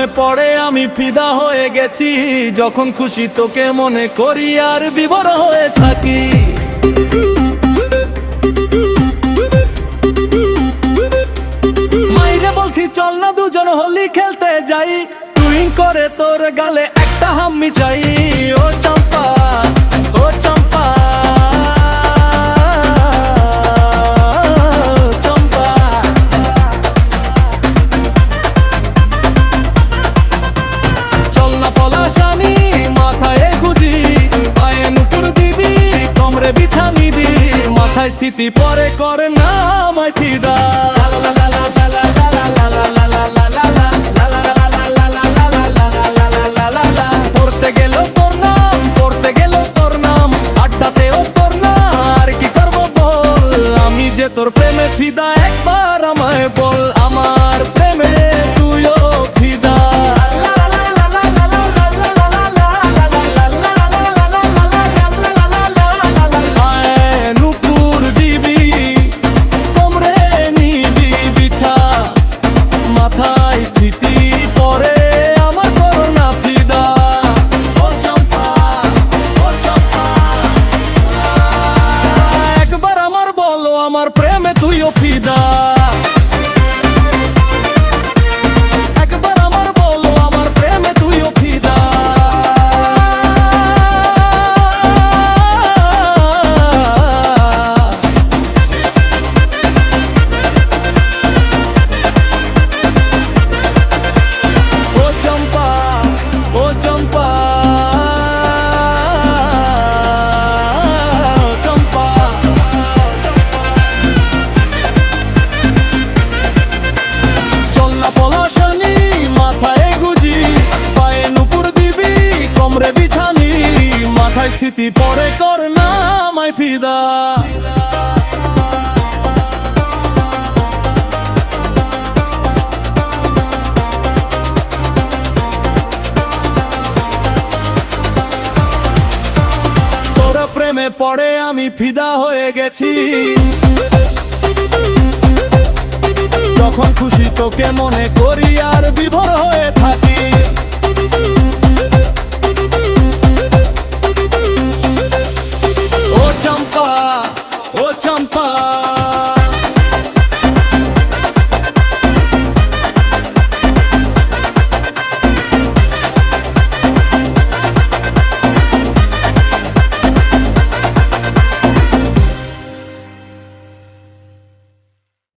প্রেমে পড়ে আমি ফিদা হয়ে গেছি, যখন খুশি তোকে মনে করি আর বিভোর হয়ে থাকি। মাইরে বলছি চল না দুজন হোলি খেলতে যাই, টুইং করে তোর গালে একটা হাম্মি চাই। ও চম্পা, ও চম্পা, চম্পা। চল না পলাশানি মাথায় গুজি, পায়ে নুপুর দিবি কোমরে বিছা নিবি, মাথায় স্থিতি পরে করে না আমায় ফিদা। পড়তে গেল তোর নাম, পড়তে গেল তোর নাম, আড্ডাতেও তোর না, আর কি করবো বল। আমি যে তোর প্রেমে ফিদা, একবার আমায় বল আমার প্রেমে তুইও ফিদা। নুপুর দিবি কোমরে নিবি বিছা, মাথায় স্থিতি পরে আমার করোনা ফিদা। ও চম্পা, ও চম্পা, একবার আমার বলো আমার প্রেমে তুইও ফিদা। একবার আমার বলো আমার প্রেমে তুইও ফিদা। ও চম্পা, ও চম্পা, চম্পা। চল না পলাশানি মাথায় গুজি, পায়ে নুপুর দিবি কোমরে বিছানি, মাথায় স্থিতি পরে কর না আমায় ফিদা। তোর প্রেমে পড়ে আমি ফিদা হয়ে গেছি, যখন খুশি তোকে মনে করি আর বিভোর হয়ে